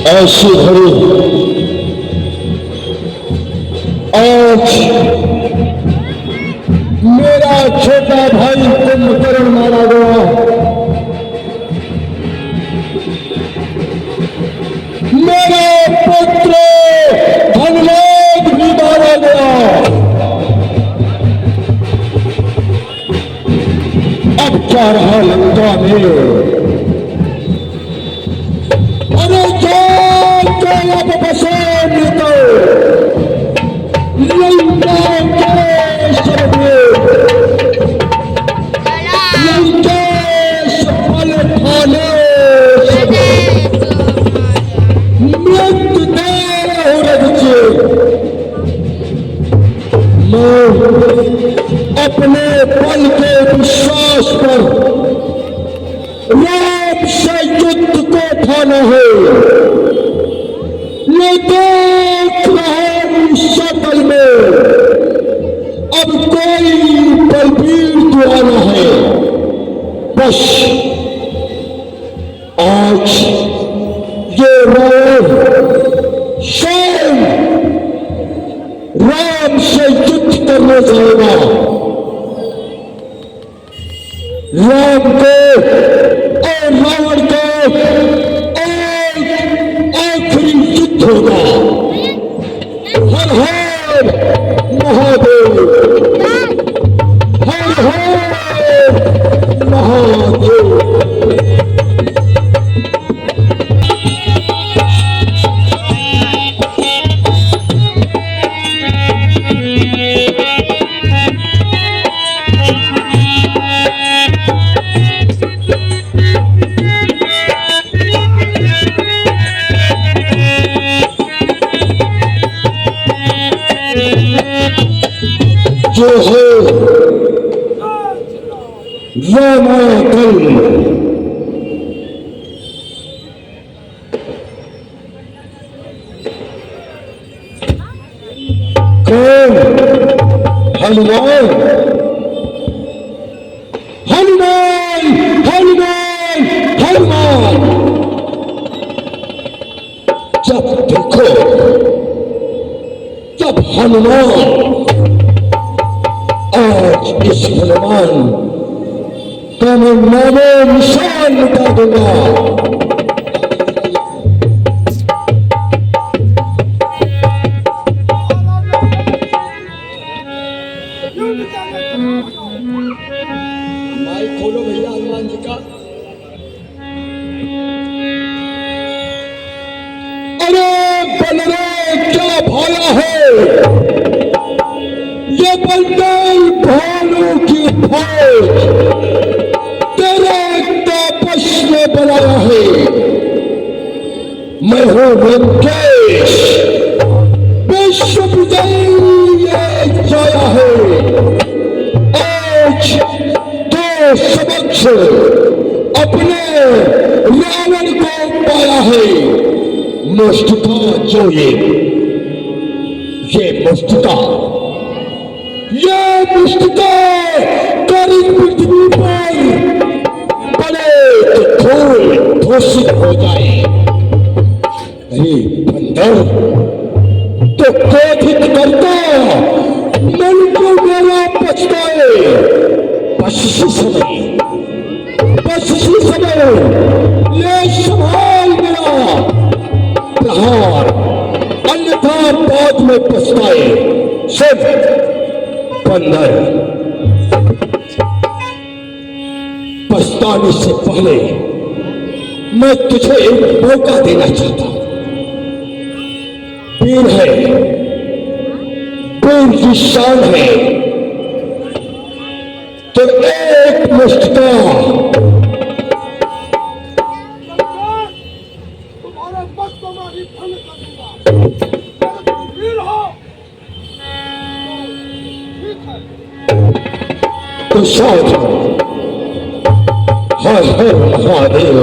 ऐसी घड़ी आज मेरा छोटा भाई कुंभकर्ण मारा गया। मेरा पुत्र धनलोक भी मारा गया। अब क्या रहा लंका में? अरे जो अब बसे तो लंका के लंकेश फल खाने मृत्युदेह रचे। मैं अपने बल के विश्वास पर राम से युद्ध को ठाना है। ये देख रहे शकल में अब कोई बलबीर दुआना है। बस आज ये स्वयं राम से युद्ध करने जाएगा। राम को और रावण को आखिरी युद्ध होगा। हर हर महादेव, हर हर महादेव। जो है रामाकल, कौन? हनुमान। हनुमान हनुमान हनुमान। जब देखो तब हनुमान। आज इस हनुमान का मैं नामो निशान मिटा दूंगा। माइक खोलो भैया हनुमान जी का। अरे बलरे क्या भाया है? ये बंदर भालू की फौज तेरे तापस में बनाया है। मैं हूं लंकेश, विश्व विजयी जाया है। आज तो समक्ष अपने रावण को पाया है। मुस्तफा जो ये मुस्तफा ये मुस्तफा करी पृथ्वी पर पड़े तो धूल घोषित हो जाए। अरे बंदर तो क्रोधित करता मन को मेरा पछताए। बस इसी समय ये संभाल मेरा प्रहार, अन्यथा बाद में पछताए। सुन बंदर, पछताने से पहले मैं तुझे एक मौका देना चाहता हूं। वीर है, वीर की शान है, तो एक मुस्का तुम्हारे वक्त को मैं विफल कर दूंगा। वीर हो तो शायद हर हर महादेव।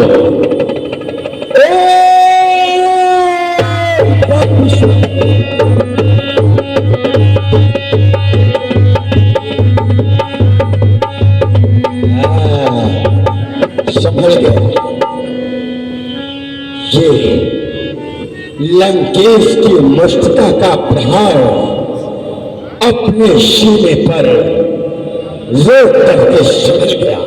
संभल गया। ये लंकेश की मुष्टिका का प्रहार अपने सीने पर रोक करके समझ गया।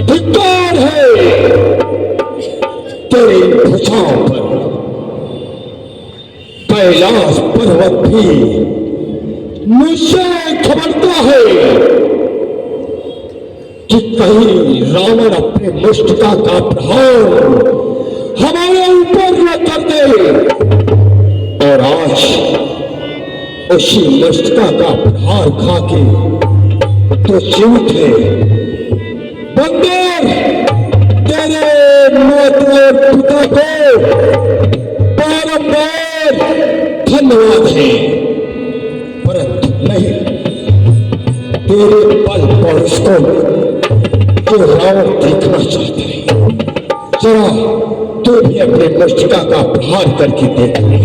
धिक्कार है तेरी भुजाओं पर। कैलाश पर्वत भी मुझसे खबरता है कि कहीं रावण अपने मुष्टिका का प्रहार हमारे ऊपर न कर दे। और आज उसी मुष्टिका का प्रहार खा के तो जीवित है। बंदर तेरे माता पिता को बारंबार धन्यवाद है, परंतु नहीं तेरे बल पौरुष को जो रावण देखना चाहता है। जरा तू भी अपने मुष्टिका का प्रहार करके देख ले।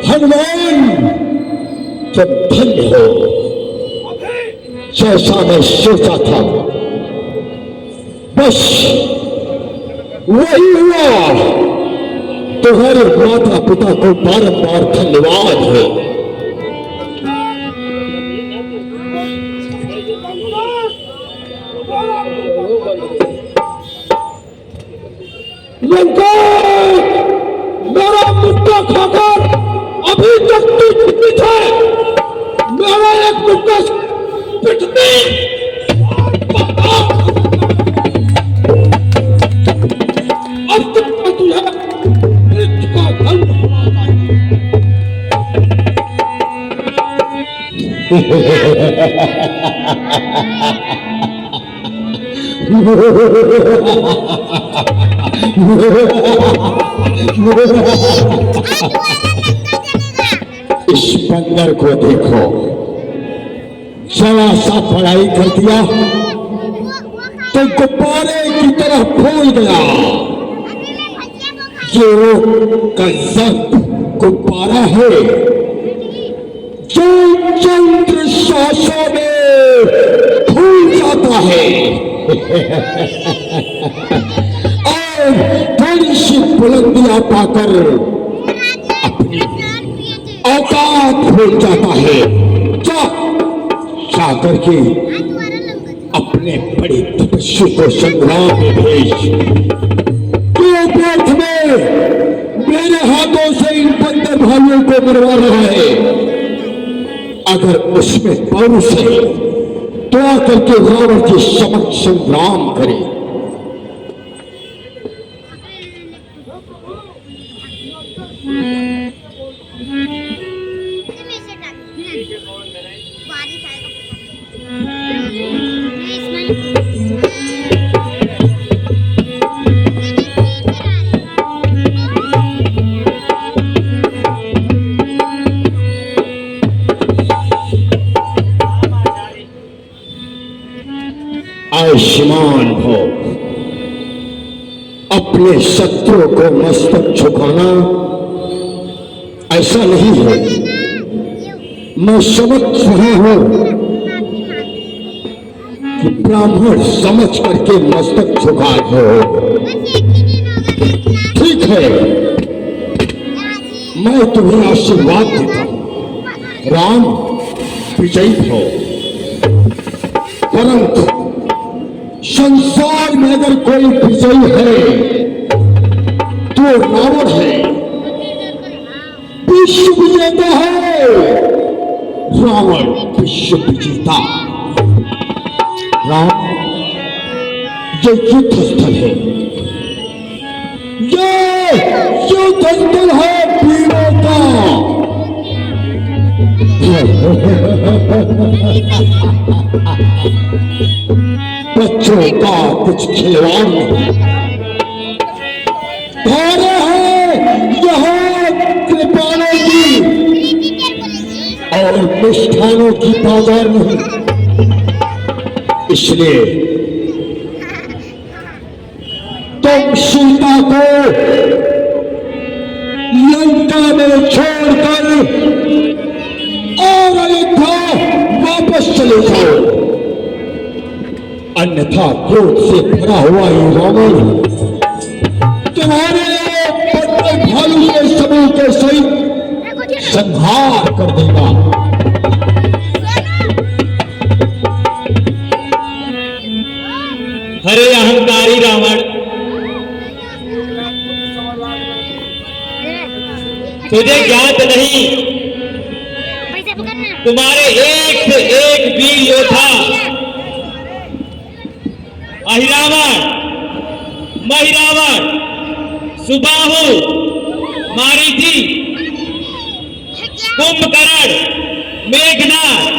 भगवान जब धन्य हो, जैसा मैं सोचा था बस वही हुआ। तुम्हारे माता पिता को बारंबार धन्यवाद है। लंकेश मेरा मुक्का खाकर अभी तक तू जीवित है। मेरा एक मुक्का पिटने अब तक तुझे मृत्यु का दंड होना इस बंदर को देखो, जरा सा पढ़ाई कर दिया तो गुब्बारे की तरह फूल गया। ये वो कंजक गुब्बारा है जो चंद्र सांसों में फूल जाता है और थोड़ी सी बुलंदियां पाकर अपनी औकात भूल जाता है। जाकर के अपने बड़े तपस्वी को संग्राम में भेज। पेट में मेरे हाथों से इन बंदर भाइयों को मरवा रहा है। अगर उसमें पौरुष है तो आकर के रावण के समक्ष संग्राम करे। आयुष्मान हो, अपने शत्रु को मस्तक झुकाना ऐसा नहीं है। मैं समझ रहा हूं कि ब्राह्मण समझ करके मस्तक झुकाए हो। ठीक है, मैं तुम्हें आशीर्वाद देता हूं, राम विजयी हो। परंतु संसार में अगर कोई विजयी है तो रावण है, विश्व विजेता है। रावण विश्व विजेता। राम ये युद्ध स्थल है, ये युद्ध स्थल है वीरों का। बच्चों का कुछ खिलवाड़ नहीं। धारा है यहाँ कृपाणों की और मिष्ठानों की बाजार नहीं। इसलिए तुम सीता को लंका में छोड़कर और अयोध्या वापस चले जाओ, अन्यथा क्रोध से भरा हुआ ये रावण तुम्हारे पत्ते भालू के समूह के सहित संहार कर देगा। अरे अहंकारी रावण, तुझे ज्ञात नहीं तुम्हारे एक से एक वीर योद्धा अहिरावण, महिरावण, सुबाहु, मारीची, कुंभकर्ण, मेघनाद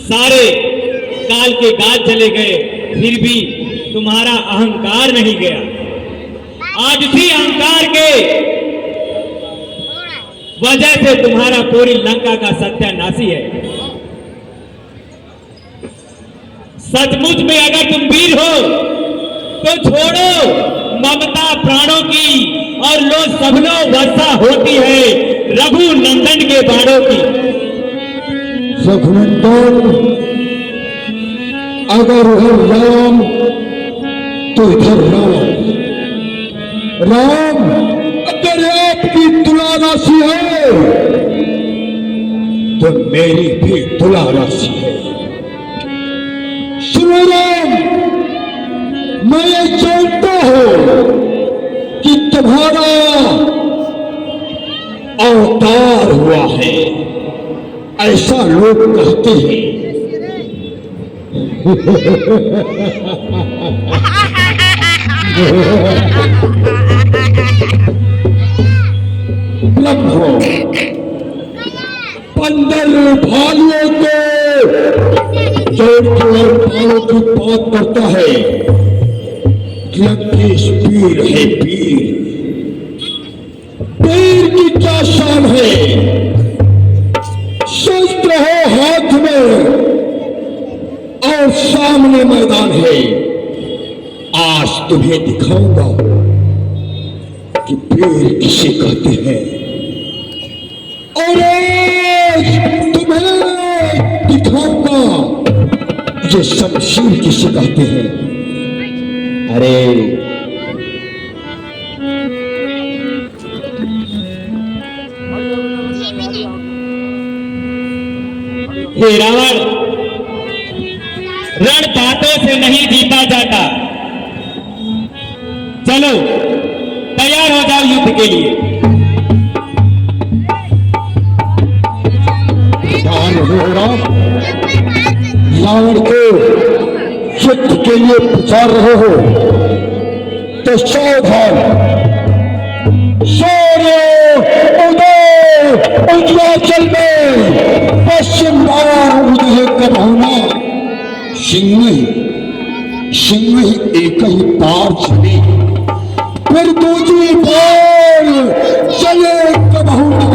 सारे काल के गाज चले गए, फिर भी तुम्हारा अहंकार नहीं गया। आज इसी अहंकार के वजह से तुम्हारा पूरी लंका का सत्यानाशी है। सचमुच में अगर तुम वीर हो तो छोड़ो ममता प्राणों की और लो सबनो वर्षा होती है रघुनंदन के बाणों की। रघुनंदन, अगर उधर राम तो इधर राम। राम अगर आपकी तुला राशि है तो मेरी भी तुला राशि है। सुनो राम, मैं ये जानता हूं कि तुम्हारा अवतार हुआ है, ऐसा लोग कहते हैं। ब्रह्मो 15 भालुओं को जोड़कर भालों की बात करता है। लंकेश पीर है पीर, पीर की क्या शान है। शस्त्र है हाथ में और सामने मैदान है। आज तुम्हें दिखाऊंगा कि पीर किसे कहते हैं और आज तुम्हें दिखाऊंगा ये शमशीर किसे कहते हैं। अरे हे रावण, रण बातों से नहीं जीता जाता। चलो तैयार हो जाओ युद्ध के लिए। रावण को युद्ध के लिए पुकार रहे हो तो सावधान। उदयाचल में पश्चिम बार उदय कब होना। सिंह ही एक ही पार चले, फिर दूसरी बार चले कब होना।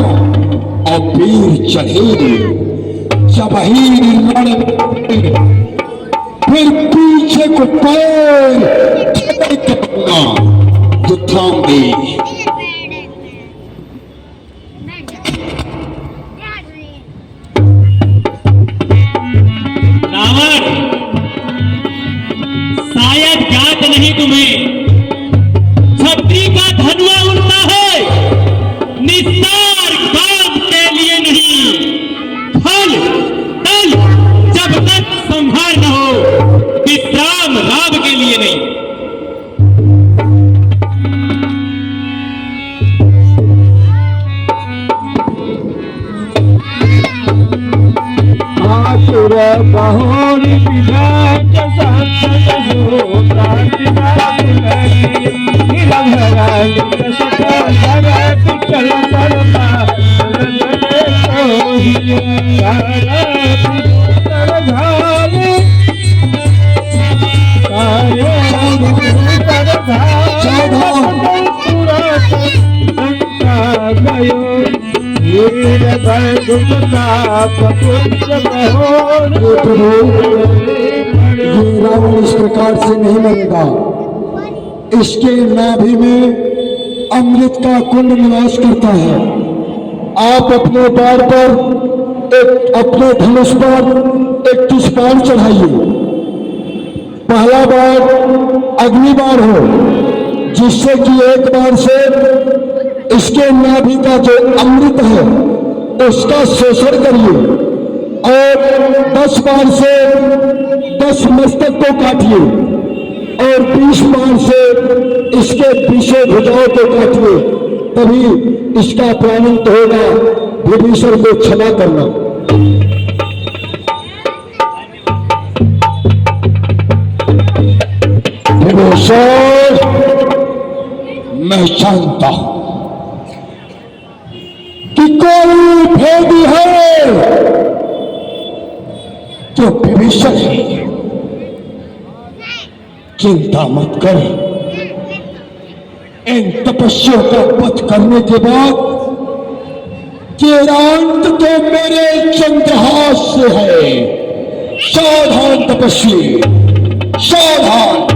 और वीर चढ़े जब ही लड़े, फिर पीछे को पैर जो थाम दे। रावण, शायद ज्ञात नहीं तुम्हें, छत्री का धनुआ उड़ता है निस्तार काम के लिए नहीं, फल तल जब तक संहार न हो, विश्राम लाभ के लिए नहीं। बहुरी विधान चल गयो वीर भगवता पुत्र बहोर ये रावण इस प्रकार से नहीं मरेगा। इसके नाभि में अमृत का कुंड निवास करता है। आप अपने बाण पर अपने धनुष पर 31 बाण चढ़ाइए। पहला बाण अग्नि बाण हो, जिससे कि एक बार से इसके नाभि का जो अमृत है उसका शोषण करिए और 10 बार से 10 मस्तक को काटिए और 20 बार से इसके पीछे भुजाओं को काटिए, तभी इसका प्राणंत होगा। विभीषण को क्षमा करना। विभीषण, मैं जानता हूं कि कोई भेदी है जो विभीषण है। चिंता मत कर, इन तपस्वियों का वध करने के बाद तेरा अंत तो मेरे चंद्रहास से है। सावधान तपस्वी, सावधान।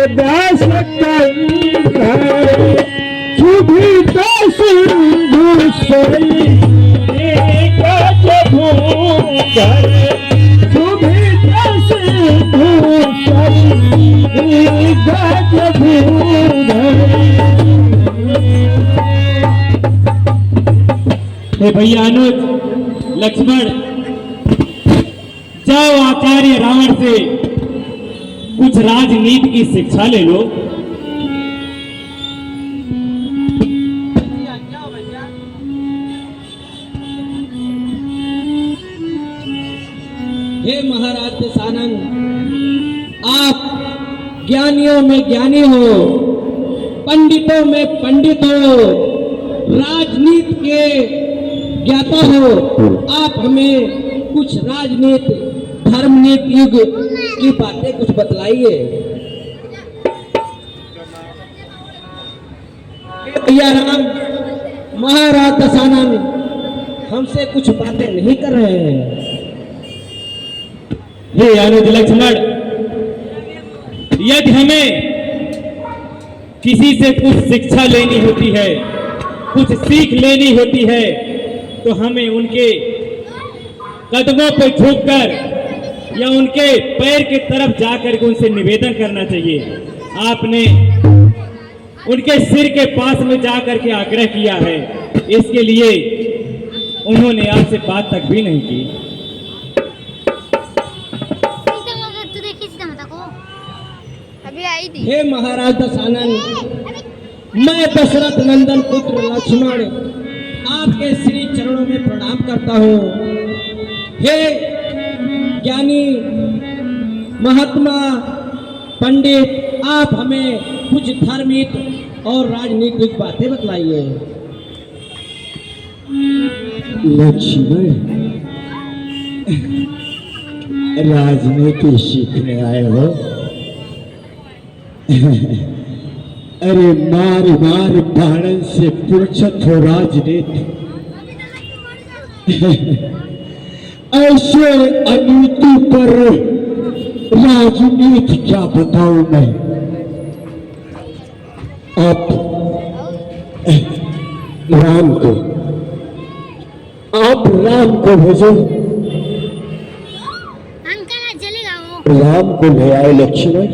दास सुभिता सिंधु सरी सुभिता सिंधु सरी भैया अनुज, लक्ष्मण, जाओ आचार्य रावण से कुछ राजनीति की शिक्षा ले लो। हे महाराज दशानन, आप ज्ञानियों में ज्ञानी हो, पंडितों में पंडित हो, राजनीति के ज्ञाता हो। आप हमें कुछ राजनीति धर्मनीति युग की बातें कुछ बतलाइए। भैया राम, महाराज दशानन हमसे कुछ बातें नहीं कर रहे हैं। हे अनुज, लक्ष्मण, यदि हमें किसी से कुछ शिक्षा लेनी होती है, कुछ सीख लेनी होती है, तो हमें उनके कदमों पर झुककर या उनके पैर की तरफ जाकर के उनसे निवेदन करना चाहिए। आपने उनके सिर के पास में जाकर के आग्रह किया है, इसके लिए उन्होंने आपसे बात तक भी नहीं की। तू देखी को अभी आई थी। हे महाराज दशानन, मैं दशरथ नंदन पुत्र लक्ष्मण आपके श्री चरणों में प्रणाम करता हूँ। हे ज्ञानी महात्मा पंडित, आप हमें कुछ धार्मिक और राजनीतिक बातें बतलाइए। लक्ष्मण, राजनीति सीखने आए हो? अरे मार मार बाणन से पूछत हो राजनीति। ऐसे अनीति पर राजनीति क्या बताऊं मैं? आप राम को भेजो। अंकल आज चलेगा वो। राम को ले आए लक्ष्मण।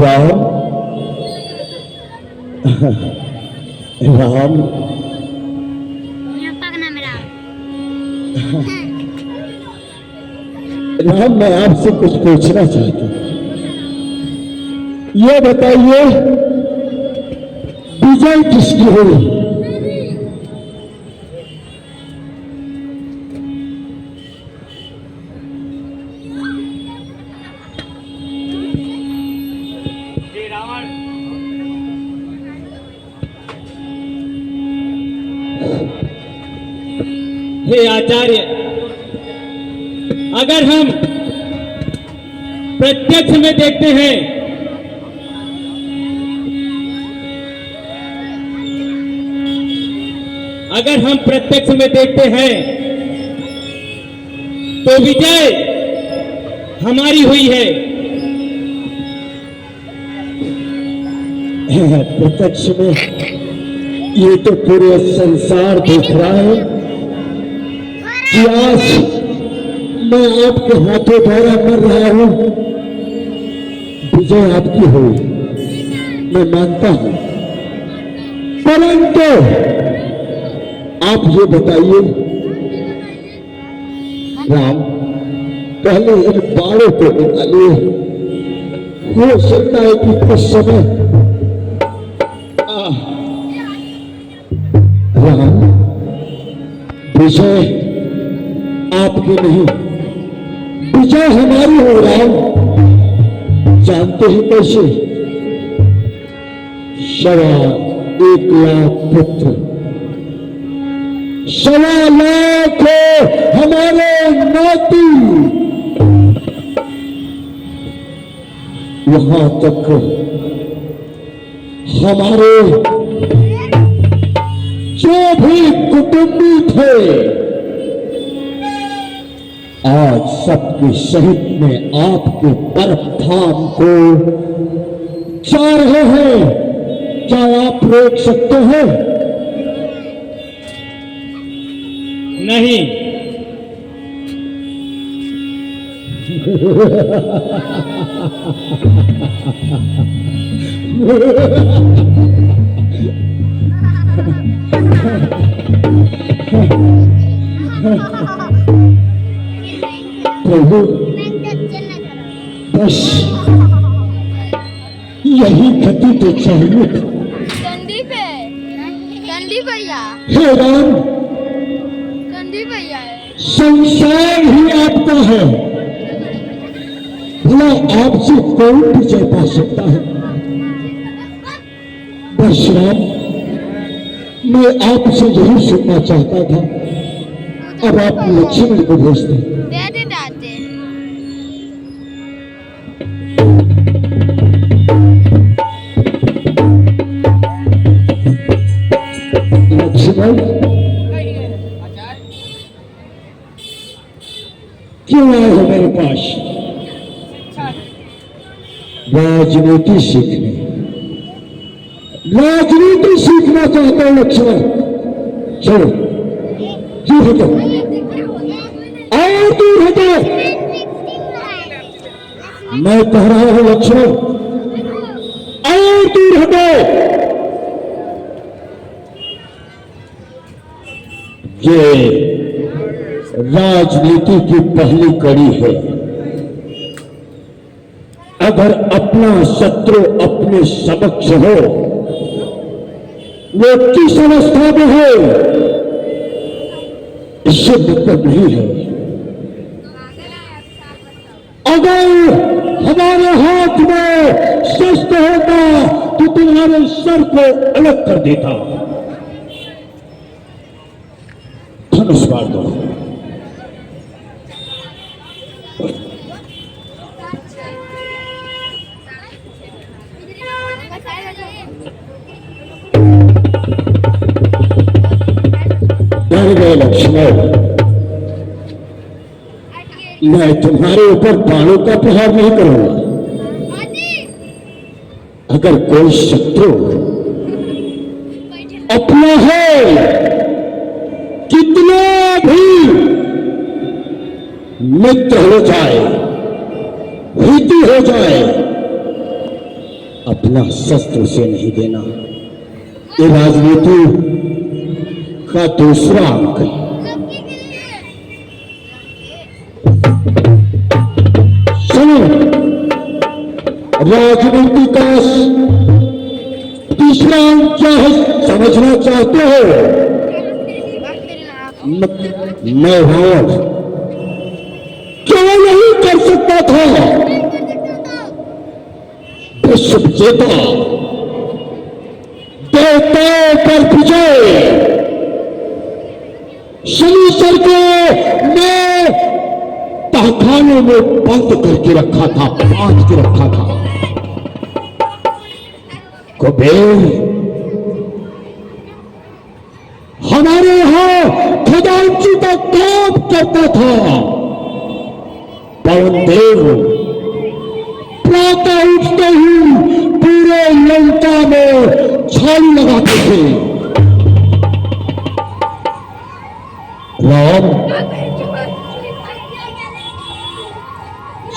राम राम मेरा पगना मेरा। राम, मैं आपसे कुछ पूछना चाहता हूं। ये बताइए, विजय किसकी हुई? हे आचार्य, अगर हम प्रत्यक्ष में देखते हैं तो विजय हमारी हुई है। प्रत्यक्ष में ये तो पूरे संसार देख रहा है कि आज मैं आपके हाथों द्वारा मर रहा हूं। विजय आपकी हुई, मैं मानता हूं, परंतु आप ये बताइए राम, पहले इन बाड़ों को निकालिए। हो सकता है कि कुछ समय राम, विजय आपकी नहीं, विजय हमारी हो। राम, जानते हैं कैसे? 1.25 पुत्र, 1.25 हमारे नाती, यहां तक हमारे जो भी कुटुंबी थे, आज सबके सहित में आपके परम धाम को जा रहे हैं। क्या आप रोक सकते हैं? नहीं। प्रभु, बस यही गति तो चाहिए। कंडी भैया, हे राम, कंडी भैया है। संसार ही आपका है, भला आपसे कौन विजय पा सकता है? बस राम, मैं आपसे यही सुनना चाहता था। अब आप लक्ष्मण को भेज दें। दे दे दाते। लक्ष्मण, क्यों आए हो मेरे पास? राजनीति सीखने, राजनीति सीखना चाहता हूं लक्ष्मण। चलो, जी तो आओ और दूर हटो। मैं कह रहा हूं लक्ष्मण, और दूर हटो। ये राजनीति की पहली कड़ी है। अगर अपना शत्रु अपने समक्ष हो, वो किस अवस्था में है इससे मतलब नहीं है। अगर हमारे हाथ में शस्त्र होता तो तुम्हारे सर को अलग कर देता। धनुष मार दो। डर गए लक्ष्मण, मैं तुम्हारे ऊपर बाणों का प्रहार नहीं करूंगा। अगर कोई शत्रु अपना है, कितना भी मित्र हो जाए, हित हो जाए, अपना शस्त्र से नहीं देना। ये राजनीति का दूसरा अंक है। सुनो, राजनीति का तीसरा अंक क्या है समझना चाहते हो? मैं रावण क्यों नहीं कर सकता था? विश्व विजेता, देवताओं पर विजय, शनिश्चर को मैं तहखाने में बंद करके रखा था, बांध के रखा था। कुबेर हमारे यहां खजांची का काम करता था। पवन देव प्रातः उठते ही पूरे लंका में छाली लगाते थे। राम,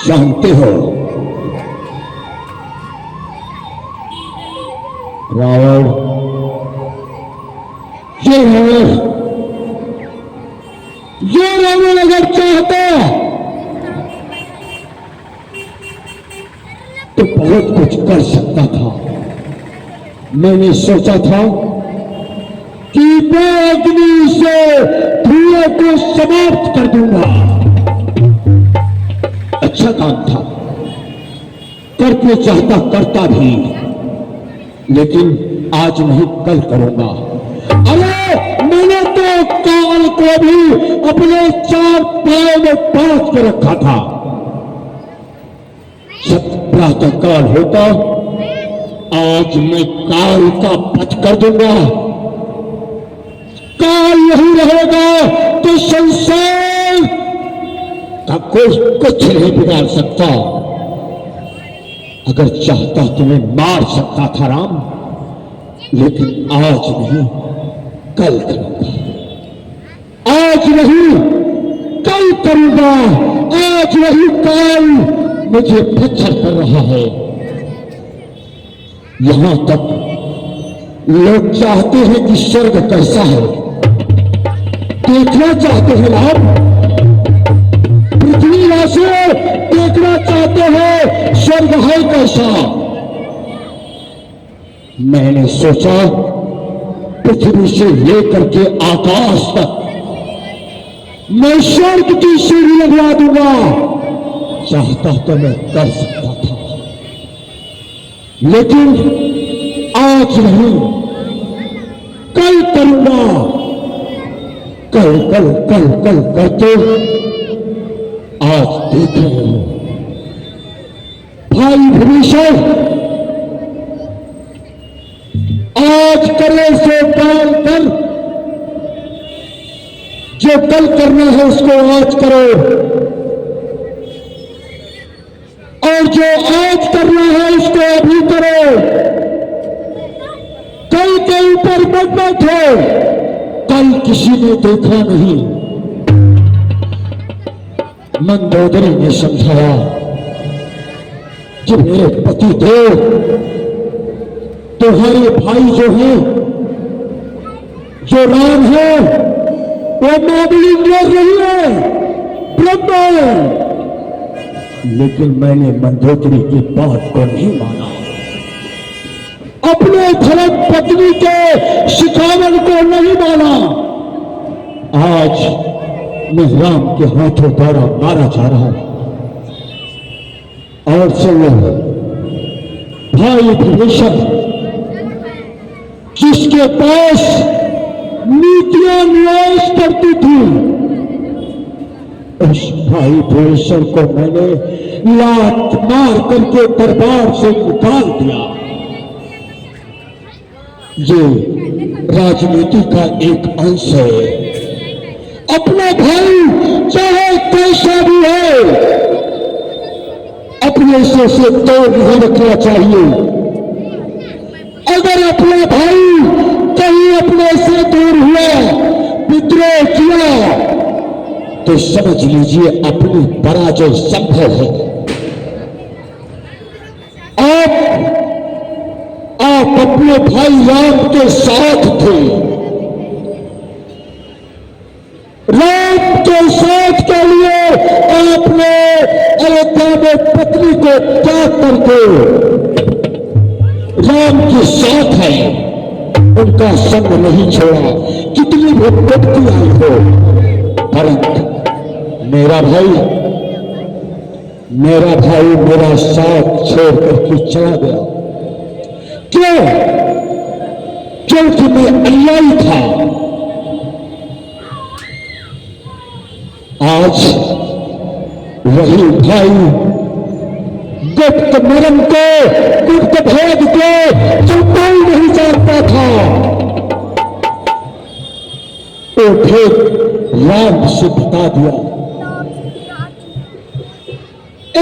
जानते हो रावण, ये रावण अगर चाहता तो बहुत कुछ कर सकता था। मैंने सोचा था कि मैं अग्नि से धुएं को समाप्त कर दूंगा। अच्छा काम था, करके चाहता करता भी, लेकिन आज नहीं कल करूंगा। अरे मैंने तो काल को भी अपने चार पांव में बांध के रखा था। जब प्रातः काल होता, आज मैं काल का वध कर दूंगा। काल यही रहेगा तो संसार का कोई कुछ नहीं बिगाड़ सकता। अगर चाहता तो मैं मार सकता था राम, लेकिन आज नहीं कल करूंगा। आज नहीं कल करूंगा। आज नहीं कल मुझे पत्थर कर रहा है। यहां तक लोग चाहते हैं कि स्वर्ग कैसा है, देखना चाहते हैं राम। पृथ्वीवासी देखना चाहते हैं स्वर्ग है कैसा। मैंने सोचा पृथ्वी से लेकर के आकाश तक मैं स्वर्ग की सीढ़ी लगवा दूंगा। चाहता तो मैं कर सकता था, लेकिन आज नहीं कल करूंगा। कल कल कल कल करते आज देख रहे हो भाई भविष्य, आज करे से डाल कर, जो कल करना है उसको आज करो, और जो आज करना है उसको अभी करो। कल के ऊपर मत बैठो, कल किसी ने देखा नहीं। मंदोदरी ने समझाया कि मेरे पति देव, तुम्हारे भाई जो हैं, जो राम है, वो मामूली लोग नहीं है, ब्रह्म। लेकिन मैंने मंदोदरी की बात को नहीं माना, अपने धर्म पत्नी के शिखावन को नहीं माना। आज मैं राम के हाथों द्वारा मारा जा रहा हूं। और सुनो भाई विभीषण, जिसके पास नीतियां न्यास करती थी, उस भाई विभीषण को मैंने लात मार करके दरबार से निकाल दिया। ये राजनीति का एक अंश है। अपना भाई चाहे कैसा भी है, अपने से तोड़ नहीं रखना चाहिए। अगर अपना भाई कहीं अपने से दूर हुआ, विद्रोह किया, तो समझ लीजिए अपनी पराजय संभव है। आप अपने भाई राम के साथ थे, राम के साथ के लिए आपने अयोध्या में पत्नी को त्याग करके राम के साथ है, उनका संग नहीं छोड़ा, कितनी भी विपत्ति आई हो। परंतु मेरा भाई मेरा साथ छोड़ करके चला गया। क्यों? क्योंकि मैं अन्यायी था। आज वही भाई गुप्त मर्म को, गुप्त भेद को जो कोई नहीं जानता था, वो भेद राम से बता दिया।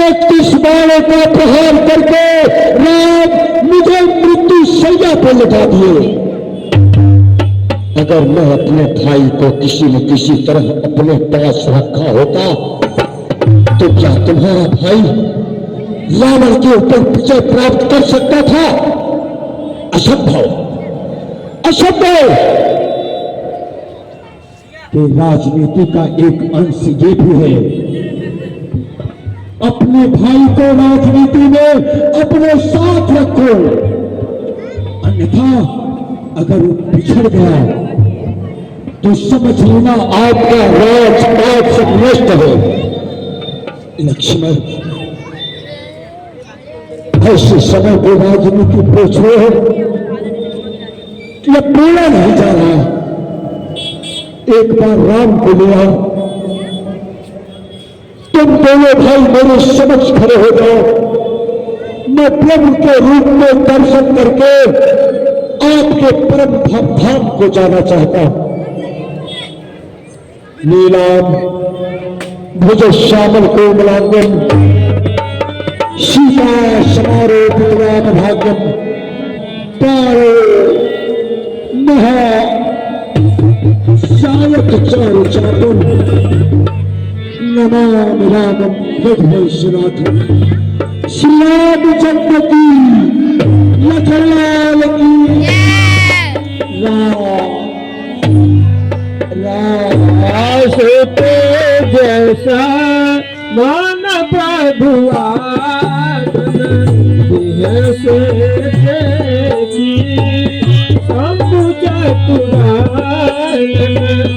31 बाणों का प्रहार करके राम मुझे मृत्यु सैया पर लटा दिए। अगर मैं अपने भाई को किसी न किसी तरह अपने पास रखा होता, तो क्या तुम्हारा भाई रावण के ऊपर विजय प्राप्त कर सकता था? असंभव, असंभव। कि राजनीति का एक अंश ये भी है, अपने भाई को राजनीति में अपने साथ रखो, अन्यथा अगर वो बिछड़ गया तो समझ लेना आपका राजपाट सब नष्ट है। लक्ष्मण, ऐसे समय को राजनीति को छोड़ो, यह बोला नहीं जा रहा। एक बार राम को ले आओ, तुम दोनों भाई मेरे समक्ष खड़े हो जाओ। मैं प्रभु के रूप में दर्शन करके आपके परम धाम को जाना चाहता हूं। नीलाम भुज श्यामल कोमलांगम, सीता समारोह विद्वान भाग्यम, पारो महा शायक चारु चापुन, नमाम रामम रघुवंशनाथम। श्री रामचंद्र की लखनलाल की रासते जैसा मान प्रभुआ से देखी सब चतुराई